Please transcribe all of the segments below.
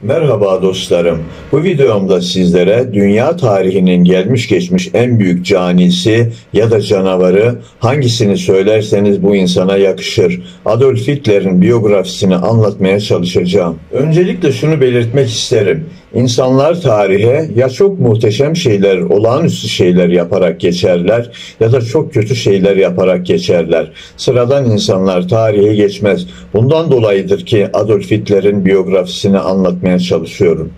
Merhaba dostlarım. Bu videomda sizlere dünya tarihinin gelmiş geçmiş en büyük canisi ya da canavarı hangisini söylerseniz bu insana yakışır. Adolf Hitler'in biyografisini anlatmaya çalışacağım. Öncelikle şunu belirtmek isterim. İnsanlar tarihe ya çok muhteşem şeyler, olağanüstü şeyler yaparak geçerler ya da çok kötü şeyler yaparak geçerler. Sıradan insanlar tarihe geçmez. Bundan dolayıdır ki Adolf Hitler'in biyografisini anlatmaya çalışıyorum.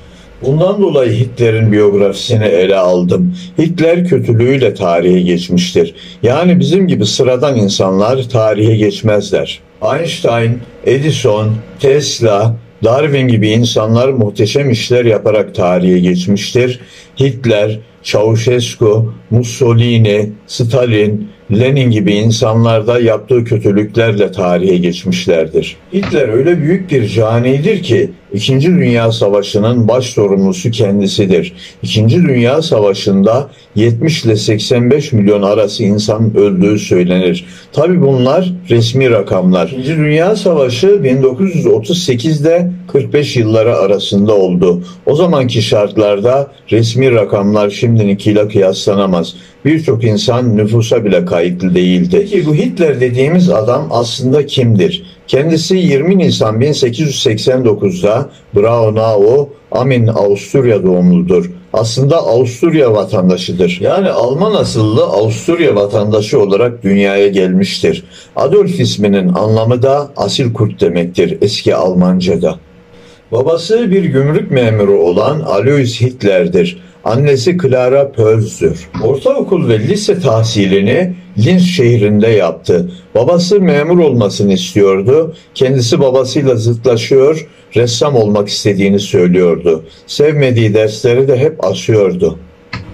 Bundan dolayı Hitler'in biyografisini ele aldım. Hitler kötülüğüyle tarihe geçmiştir. Yani bizim gibi sıradan insanlar tarihe geçmezler. Einstein, Edison, Tesla, Darwin gibi insanlar muhteşem işler yaparak tarihe geçmiştir. Hitler, Ceausescu, Mussolini, Stalin, Lenin gibi insanlar da yaptığı kötülüklerle tarihe geçmişlerdir. Hitler öyle büyük bir canidir ki İkinci Dünya Savaşı'nın baş sorumlusu kendisidir. İkinci Dünya Savaşı'nda 70 ile 85 milyon arası insan öldüğü söylenir. Tabi bunlar resmi rakamlar. İkinci Dünya Savaşı 1938'de 45 yılları arasında oldu. O zamanki şartlarda resmi rakamlar şimdikiyle kıyaslanamaz. Birçok insan nüfusa bile kayıtlı değildi. Peki bu Hitler dediğimiz adam aslında kimdir? Kendisi 20 Nisan 1889'da Braunau, Amin, Avusturya doğumludur. Aslında Avusturya vatandaşıdır. Yani Alman asıllı Avusturya vatandaşı olarak dünyaya gelmiştir. Adolf isminin anlamı da asil kurt demektir eski Almanca'da. Babası bir gümrük memuru olan Alois Hitler'dir. Annesi Clara Pölz'dür. Ortaokul ve lise tahsilini Linz şehrinde yaptı. Babası memur olmasını istiyordu. Kendisi babasıyla zıtlaşıyor, ressam olmak istediğini söylüyordu. Sevmediği dersleri de hep asıyordu.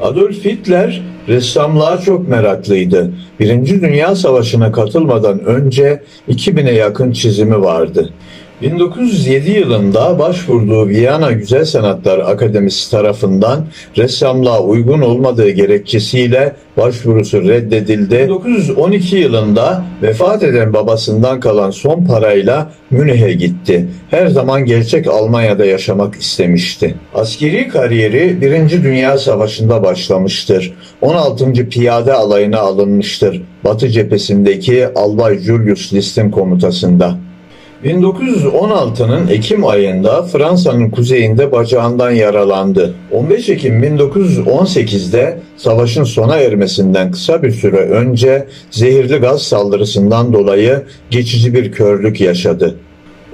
Adolf Hitler ressamlığa çok meraklıydı. Birinci Dünya Savaşı'na katılmadan önce 2000'e yakın çizimi vardı. 1907 yılında başvurduğu Viyana Güzel Sanatlar Akademisi tarafından ressamlığa uygun olmadığı gerekçesiyle başvurusu reddedildi. 1912 yılında vefat eden babasından kalan son parayla Münih'e gitti. Her zaman gerçek Almanya'da yaşamak istemişti. Askeri kariyeri 1. Dünya Savaşı'nda başlamıştır. 16. Piyade Alayı'na alınmıştır. Batı cephesindeki Albay Julius List'in komutasında. 1916'nın Ekim ayında Fransa'nın kuzeyinde bacağından yaralandı. 15 Ekim 1918'de savaşın sona ermesinden kısa bir süre önce zehirli gaz saldırısından dolayı geçici bir körlük yaşadı.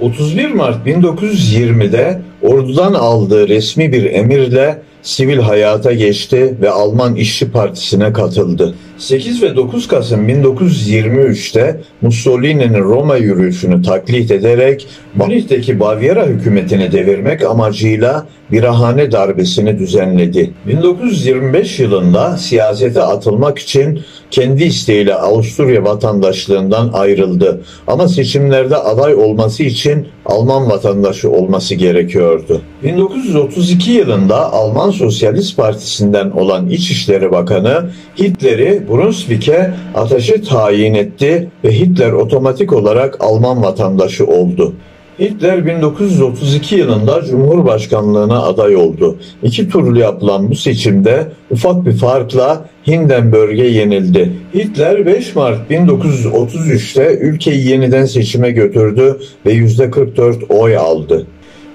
31 Mart 1920'de ordudan aldığı resmi bir emirle sivil hayata geçti ve Alman İşçi Partisi'ne katıldı. 8 ve 9 Kasım 1923'te Mussolini'nin Roma yürüyüşünü taklit ederek Münih'teki Bavyera hükümetini devirmek amacıyla birahane darbesini düzenledi. 1925 yılında siyasete atılmak için kendi isteğiyle Avusturya vatandaşlığından ayrıldı. Ama seçimlerde aday olması için Alman vatandaşı olması gerekiyordu. 1932 yılında Alman Sosyalist Partisi'nden olan İçişleri Bakanı Hitler'i Brunswick'e ateşe tayin etti ve Hitler otomatik olarak Alman vatandaşı oldu. Hitler 1932 yılında Cumhurbaşkanlığına aday oldu. 2 turlu yapılan bu seçimde ufak bir farkla Hindenburg'e yenildi. Hitler 5 Mart 1933'te ülkeyi yeniden seçime götürdü ve %44 oy aldı.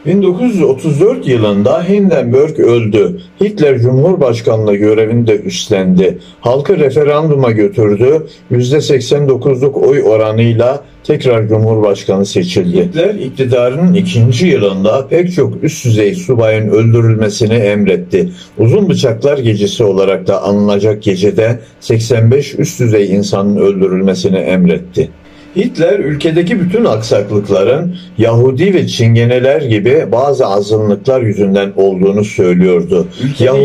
1934 yılında Hindenburg öldü. Hitler Cumhurbaşkanlığı görevini de üstlendi. Halkı referanduma götürdü. %89'luk oy oranıyla tekrar Cumhurbaşkanı seçildi. Hitler iktidarının 2. yılında pek çok üst düzey subayın öldürülmesini emretti. Uzun Bıçaklar Gecesi olarak da anılacak gecede 85 üst düzey insanın öldürülmesini emretti. Hitler ülkedeki bütün aksaklıkların Yahudi ve Çingeneler gibi bazı azınlıklar yüzünden olduğunu söylüyordu.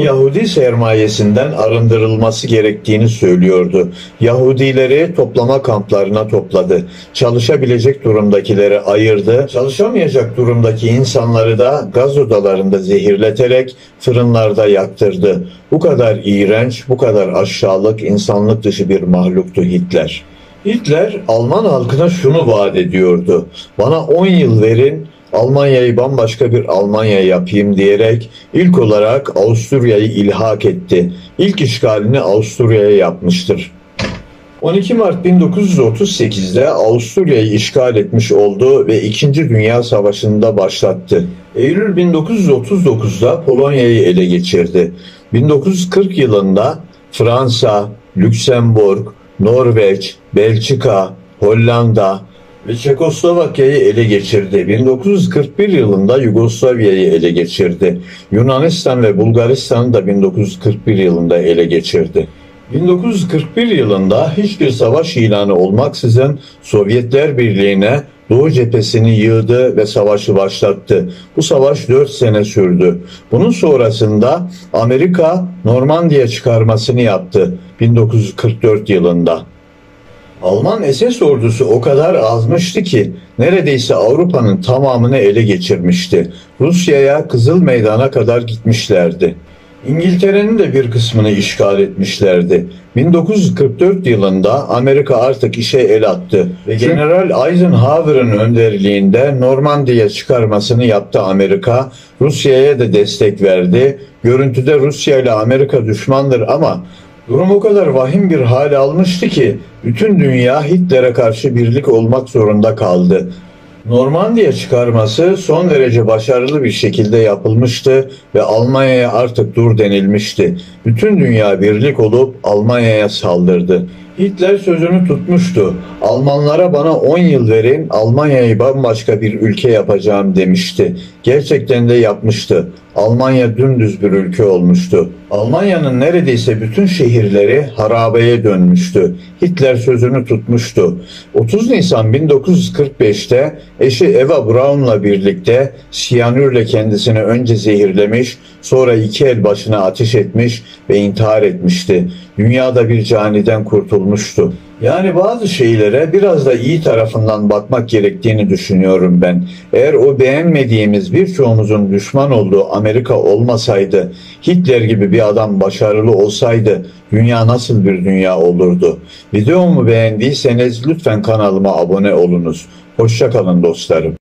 Yahudi sermayesinden arındırılması gerektiğini söylüyordu. Yahudileri toplama kamplarına topladı. Çalışabilecek durumdakileri ayırdı. Çalışamayacak durumdaki insanları da gaz odalarında zehirleterek fırınlarda yaktırdı. Bu kadar iğrenç, bu kadar aşağılık, insanlık dışı bir mahluktu Hitler. Hitler Alman halkına şunu vaat ediyordu: bana 10 yıl verin, Almanya'yı bambaşka bir Almanya yapayım diyerek ilk olarak Avusturya'yı ilhak etti. İlk işgalini Avusturya'ya yapmıştır. 12 Mart 1938'de Avusturya'yı işgal etmiş oldu ve 2. Dünya Savaşı'nı da başlattı. Eylül 1939'da Polonya'yı ele geçirdi. 1940 yılında Fransa, Lüksemburg, Norveç, Belçika, Hollanda ve Çekoslovakya'yı ele geçirdi. 1941 yılında Yugoslavya'yı ele geçirdi. Yunanistan ve Bulgaristan'ı da 1941 yılında ele geçirdi. 1941 yılında hiçbir savaş ilanı olmaksızın Sovyetler Birliği'ne Doğu cephesini yığdı ve savaşı başlattı. Bu savaş 4 sene sürdü. Bunun sonrasında Amerika Normandiya çıkarmasını yaptı 1944 yılında. Alman SS ordusu o kadar azmıştı ki neredeyse Avrupa'nın tamamını ele geçirmişti. Rusya'ya Kızıl Meydan'a kadar gitmişlerdi. İngiltere'nin de bir kısmını işgal etmişlerdi. 1944 yılında Amerika artık işe el attı ve General Eisenhower'ın önderliğinde Normandiya çıkarmasını yaptı Amerika. Rusya'ya da destek verdi. Görüntüde Rusya ile Amerika düşmandır ama durum o kadar vahim bir hale almıştı ki bütün dünya Hitler'e karşı birlik olmak zorunda kaldı. Normandiya çıkarması son derece başarılı bir şekilde yapılmıştı ve Almanya'ya artık dur denilmişti. Bütün dünya birlik olup Almanya'ya saldırdı. Hitler sözünü tutmuştu. Almanlara bana 10 yıl verin, Almanya'yı bambaşka bir ülke yapacağım demişti. Gerçekten de yapmıştı. Almanya dümdüz bir ülke olmuştu. Almanya'nın neredeyse bütün şehirleri harabeye dönmüştü. Hitler sözünü tutmuştu. 30 Nisan 1945'te eşi Eva Braun'la birlikte siyanürle kendisini önce zehirlemiş, sonra 2 el başına ateş etmiş ve intihar etmişti. Dünyada bir caniden kurtulmuştu. Yani bazı şeylere biraz da iyi tarafından bakmak gerektiğini düşünüyorum ben. Eğer o beğenmediğimiz birçoğumuzun düşman olduğu Amerika olmasaydı, Hitler gibi bir adam başarılı olsaydı dünya nasıl bir dünya olurdu? Videomu beğendiyseniz lütfen kanalıma abone olunuz. Hoşça kalın dostlarım.